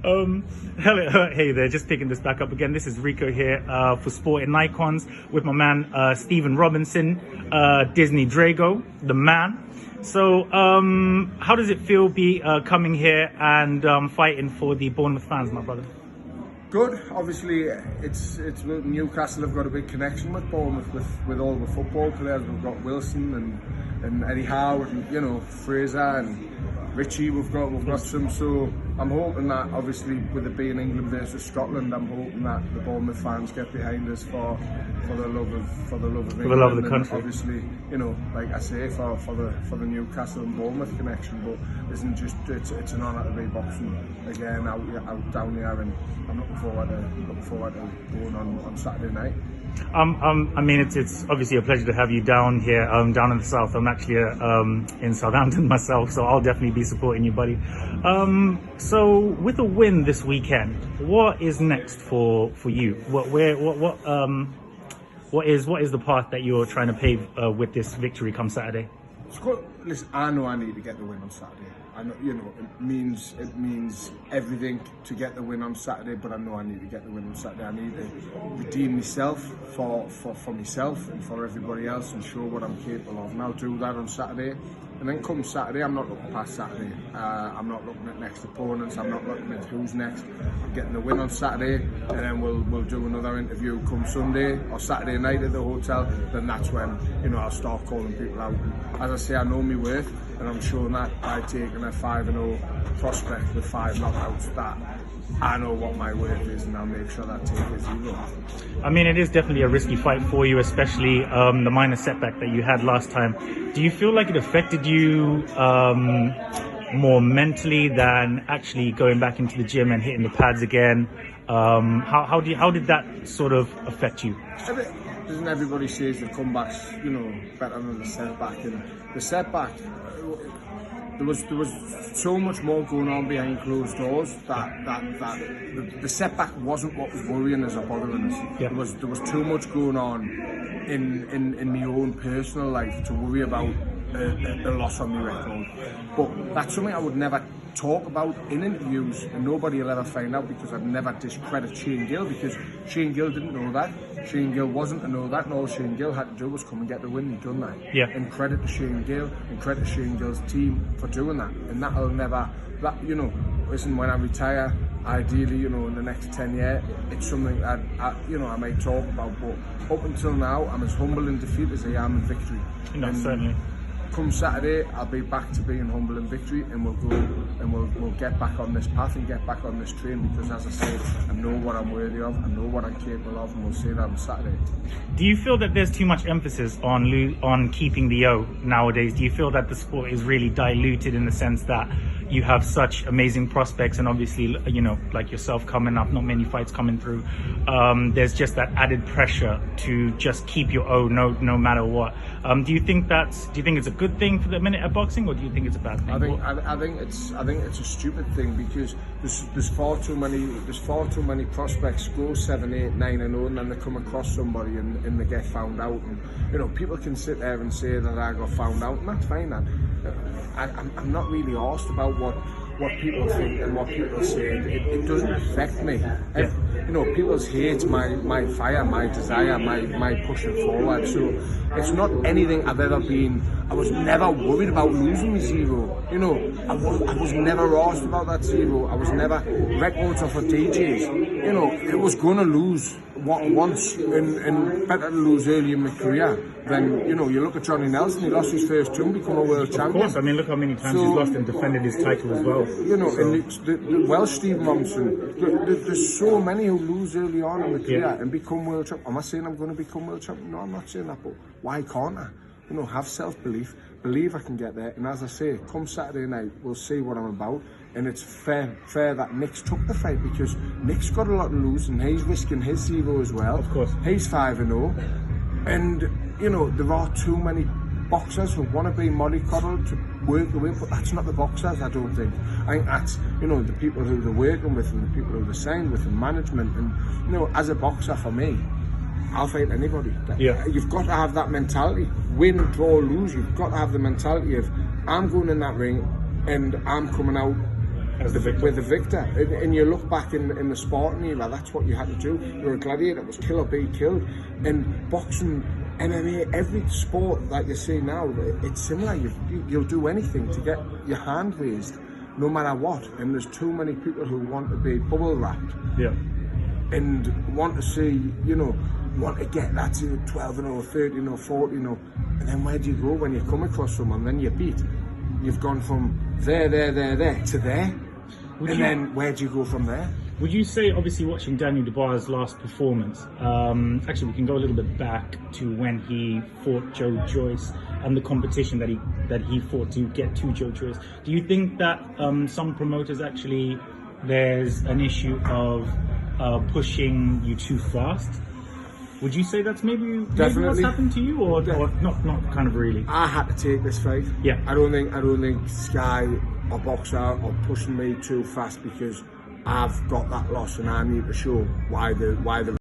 Hello, hey there, just picking this back up again. This is Rico here for Sport and Icons with my man Stephen Robinson, Disney Drago, the man. So how does it feel be coming here and fighting for the Bournemouth fans, my brother? Good. Obviously, it's Newcastle have got a big connection with Bournemouth with all the football players. We've got Wilson and Eddie Howe and Fraser and Richie. We've got some. So I'm hoping that, obviously, with it being England versus Scotland, I'm hoping that the Bournemouth fans get behind us for the love of England. For the love of the country. And obviously, like I say, for the Newcastle and Bournemouth connection. But it's an honour to be boxing again out down here, and I'm looking forward to going on Saturday night. I mean, it's obviously a pleasure to have you down here, down in the south. I'm actually in Southampton myself, so I'll definitely be supporting you, buddy. So with a win this weekend, what is next for you? What is the path that you're trying to pave with this victory come Saturday? Listen, I know I need to get the win on Saturday. I know, it means everything to get the win on Saturday, but I know I need to get the win on Saturday. I need to redeem myself for myself and for everybody else and show what I'm capable of. And I'll do that on Saturday. And then come Saturday, I'm not looking past Saturday. I'm not looking at next opponents. I'm not looking at who's next. I'm getting the win on Saturday, and then we'll do another interview come Sunday or Saturday night at the hotel. Then that's when I'll start calling people out. And as I say, I know my worth, and I'm showing that by taking a 5-0 prospect with 5 knockouts. That I know what my worth is, and I'll make sure that take is 0. I mean, it is definitely a risky fight for you, especially the minor setback that you had last time. Do you feel like it affected you more mentally than actually going back into the gym and hitting the pads again? How did that sort of affect you? Doesn't everybody says the comebacks, better than the setback? And the setback, there was so much more going on behind closed doors that the setback wasn't what was worrying us or bothering us. Yeah. There was too much going on in my own personal life to worry about the loss on my record. But that's something I would never talk about in interviews, and nobody will ever find out, because I'd never discredit Shane Gill, because Shane Gill didn't know that. Shane Gill wasn't to know that, and all Shane Gill had to do was come and get the win. He'd done that. Yeah. And credit to Shane Gill, and credit to Shane Gill's team for doing that. And that'll never, listen, when I retire, ideally, in the next 10 years, it's something that I might talk about. But up until now, I'm as humble in defeat as I am in victory. No, certainly. Come Saturday, I'll be back to being humble in victory, and we'll go and we'll get back on this path and get back on this train, because, as I say, I know what I'm worthy of, I know what I'm capable of, and we'll see that on Saturday. Do you feel that there's too much emphasis on keeping the O nowadays? Do you feel that the sport is really diluted in the sense that you have such amazing prospects, and obviously, like yourself coming up, not many fights coming through. There's just that added pressure to just keep your O no matter what. Do you think it's a good thing for the minute of boxing, or do you think it's a bad thing? I think it's a stupid thing, because there's far too many prospects go 7, 8, 9 and 0, and then they come across somebody and they get found out. And people can sit there and say that I got found out, and that's fine. I'm not really asked about what people think and what people say. It doesn't affect me. People's hate my fire, my desire, my pushing forward. So it's not anything I've ever been. I was never worried about losing my 0. I was never asked about that 0. I was never records off of DJs. It was going to lose once, and better to lose early in my career than, you look at Johnny Nelson, he lost his first 2 and become a world champion. Of course, I mean, look how many times he's lost and defended his title as well. And the Welsh Steve Robinson, there's so many who lose early on in the career and become world champion. Am I saying I'm going to become world champion? No, I'm not saying that, but why can't I? Have self-belief, believe I can get there, and as I say, come Saturday night, we'll see what I'm about. And it's fair that Nick's took the fight, because Nick's got a lot to lose, and he's risking his 0 as well. Of course. He's 5-0, and there are too many boxers who want to be mollycoddled to work the win, but that's not the boxers, I don't think. I think that's, the people who they're working with, and the people who they're signed with, and management. And, as a boxer, for me, I'll fight anybody. Yeah. You've got to have that mentality. Win, draw, lose. You've got to have the mentality of, I'm going in that ring and I'm coming out as the victor. With the victor. And you look back in the Spartan era, that's what you had to do. You're a gladiator, it was kill or be killed. And boxing, MMA, every sport that you see now, it's similar. You'll do anything to get your hand raised, no matter what. And there's too many people who want to be bubble wrapped. Yeah. And want to see, want to get that to 12-0, 13-0, 14-0. And then where do you go when you come across someone? Then you beat. You've gone from there to there. Then where do you go from there? Would you say, obviously watching Daniel Dubois' last performance, actually we can go a little bit back to when he fought Joe Joyce and the competition that he fought to get to Joe Joyce. Do you think that some promoters actually, there's an issue of pushing you too fast? Would you say that's maybe what's happened to you, or not kind of really? I had to take this fight. Yeah. I don't think Sky or Boxer are pushing me too fast, because I've got that loss and I need to show why the